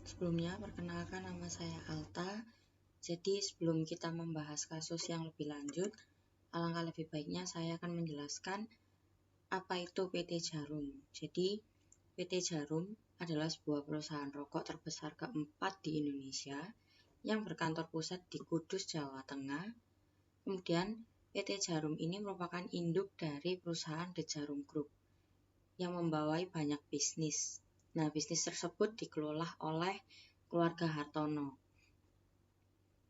Sebelumnya, perkenalkan nama saya Alta. Jadi, sebelum kita membahas kasus yang lebih lanjut, alangkah lebih baiknya saya akan menjelaskan apa itu PT Djarum. Jadi, PT Djarum adalah sebuah perusahaan rokok terbesar keempat di Indonesia yang berkantor pusat di Kudus, Jawa Tengah. Kemudian, PT Djarum ini merupakan induk dari perusahaan The Djarum Group yang membawai banyak bisnis. Nah, bisnis tersebut dikelola oleh keluarga Hartono.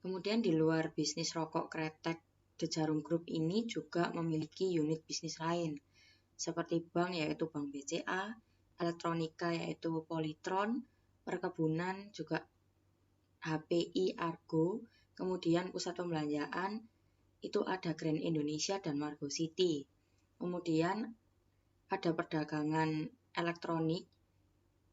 Kemudian di luar bisnis rokok kretek, The Djarum Group ini juga memiliki unit bisnis lain, seperti bank yaitu Bank BCA, elektronika yaitu Polytron, perkebunan juga HPI Argo, kemudian pusat pembelanjaan itu ada Grand Indonesia dan Margo City. Kemudian ada perdagangan elektronik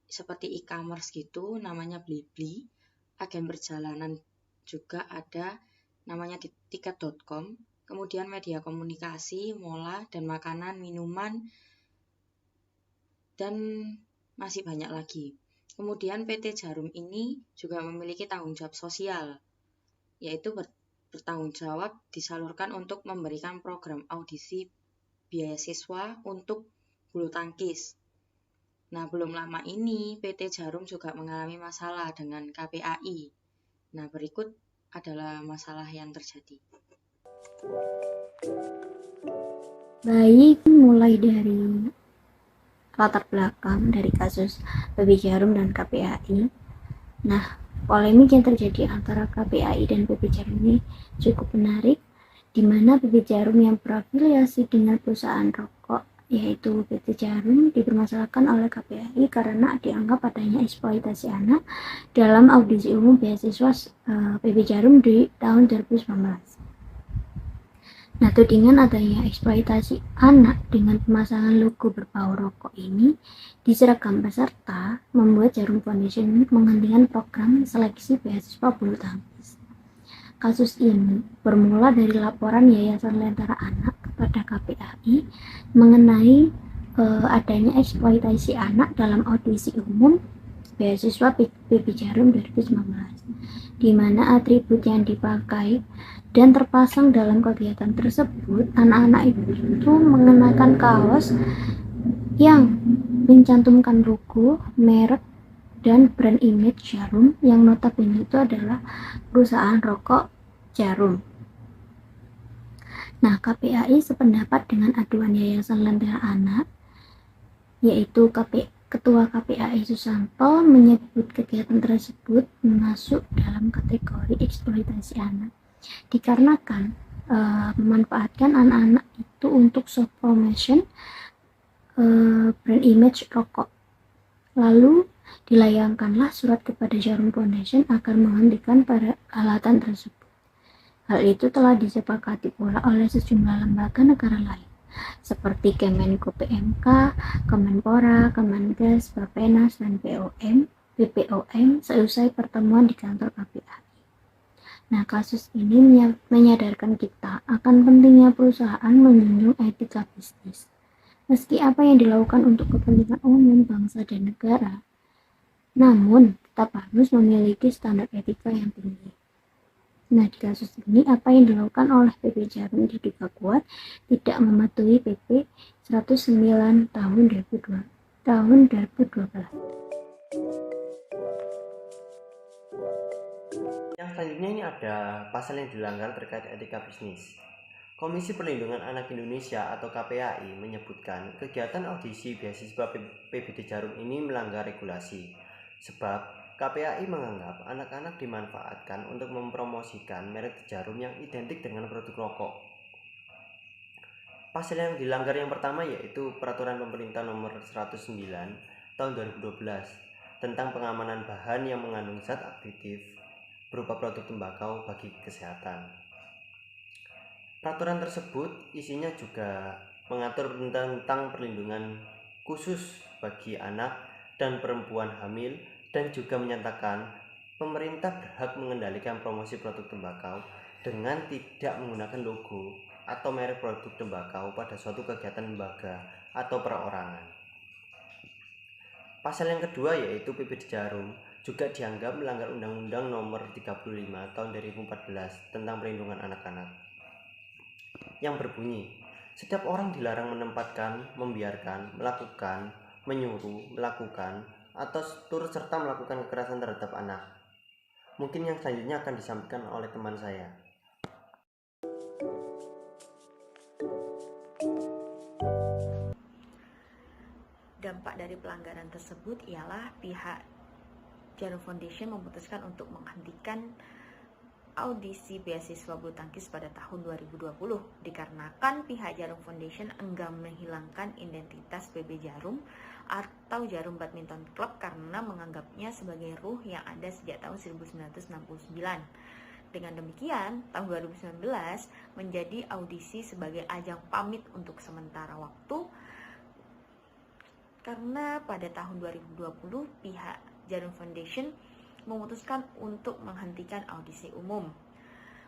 seperti e-commerce gitu, namanya Blibli. Agen perjalanan juga ada, namanya tiket.com. Kemudian media komunikasi, mola, dan makanan, minuman, dan masih banyak lagi. Kemudian PT Djarum ini juga memiliki tanggung jawab sosial, yaitu bertanggung jawab disalurkan untuk memberikan program audisi beasiswa untuk bulu tangkis. Nah, belum lama ini PT Djarum juga mengalami masalah dengan KPAI. Nah, berikut adalah masalah yang terjadi. Baik, mulai dari latar belakang dari kasus PP Djarum dan KPAI. Nah, polemik yang terjadi antara KPAI dan PP Djarum ini cukup menarik, di mana PP Djarum yang berafiliasi dengan perusahaan rokok yaitu PT Djarum dipermasalahkan oleh KPAI karena dianggap adanya eksploitasi anak dalam audisi umum beasiswa PP Djarum di tahun 2019. Nah, tudingan adanya eksploitasi anak dengan pemasangan logo berbau rokok ini diserahkan peserta membuat Djarum Foundation menghentikan program seleksi beasiswa bulu tangkis. Kasus ini bermula dari laporan Yayasan Lentera Anak kepada KPAI mengenai adanya eksploitasi anak dalam audisi umum beasiswa PP Djarum 2019, di mana atribut yang dipakai dan terpasang dalam kegiatan tersebut, anak-anak itu mengenakan kaos yang mencantumkan logo, merek, dan brand image Djarum yang notabene itu adalah perusahaan rokok Djarum. Nah, KPAI sependapat dengan aduan Yayasan Lentera Anak, yaitu Ketua KPAI Susanto menyebut kegiatan tersebut masuk dalam kategori eksploitasi anak, dikarenakan memanfaatkan anak-anak itu untuk soft promotion brand image rokok. Lalu dilayangkanlah surat kepada Djarum Foundation agar menghentikan peralatan tersebut. Hal itu telah disepakati pula oleh sejumlah lembaga negara lain seperti Kemenko PMK, Kemenpora, Kemenkes, Bappenas, dan BPOM seusai pertemuan di kantor KPAI. Nah, kasus ini menyadarkan kita akan pentingnya perusahaan menjunjung etika bisnis. Meski apa yang dilakukan untuk kepentingan umum bangsa dan negara, namun tetap harus memiliki standar etika yang tinggi. Nah, di kasus ini apa yang dilakukan oleh PP Djarum diduga kuat tidak mematuhi PP 109 tahun 2012. Yang selanjutnya ini ada pasal yang dilanggar terkait etika bisnis. Komisi Perlindungan Anak Indonesia atau KPAI menyebutkan kegiatan audisi beasiswa PBD Djarum ini melanggar regulasi. Sebab KPAI menganggap anak-anak dimanfaatkan untuk mempromosikan merek Djarum yang identik dengan produk rokok. Pasal yang dilanggar yang pertama yaitu Peraturan Pemerintah Nomor 109 Tahun 2012 tentang pengamanan bahan yang mengandung zat aktif berupa produk tembakau bagi kesehatan. Peraturan tersebut isinya juga mengatur tentang perlindungan khusus bagi anak dan perempuan hamil dan juga menyatakan pemerintah berhak mengendalikan promosi produk tembakau dengan tidak menggunakan logo atau merek produk tembakau pada suatu kegiatan lembaga atau perorangan. Pasal yang kedua yaitu PBD Jarum juga dianggap melanggar Undang-Undang Nomor 35 Tahun 2014 tentang Perlindungan Anak-anak yang berbunyi, setiap orang dilarang menempatkan, membiarkan, melakukan, menyuruh, melakukan, atau turut serta melakukan kekerasan terhadap anak. Mungkin yang selanjutnya akan disampaikan oleh teman saya. Dampak dari pelanggaran tersebut ialah pihak Jarum Foundation memutuskan untuk menghentikan audisi beasiswa bulu tangkis pada tahun 2020 dikarenakan pihak Jarum Foundation enggan menghilangkan identitas PB Jarum atau Jarum Badminton Club karena menganggapnya sebagai ruh yang ada sejak tahun 1969. Dengan demikian, tahun 2019 menjadi audisi sebagai ajang pamit untuk sementara waktu karena pada tahun 2020 pihak Jarum Foundation memutuskan untuk menghentikan audisi umum.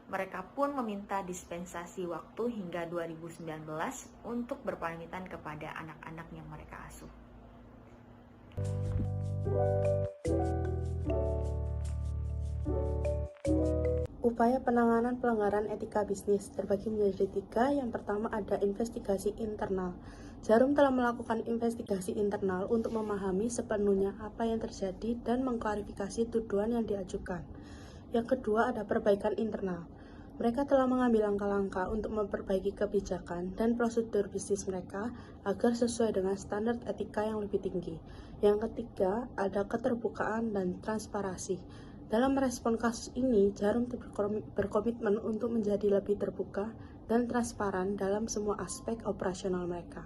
Mereka pun meminta dispensasi waktu hingga 2019 untuk berpamitan kepada anak-anak yang mereka asuh. Upaya penanganan pelanggaran etika bisnis terbagi menjadi 3. Yang pertama ada investigasi internal. Jarum telah melakukan investigasi internal untuk memahami sepenuhnya apa yang terjadi dan mengklarifikasi tuduhan yang diajukan. Yang kedua ada perbaikan internal. Mereka telah mengambil langkah-langkah untuk memperbaiki kebijakan dan prosedur bisnis mereka agar sesuai dengan standar etika yang lebih tinggi. Yang ketiga ada keterbukaan dan transparansi. Dalam merespon kasus ini, Jarum berkomitmen untuk menjadi lebih terbuka dan transparan dalam semua aspek operasional mereka.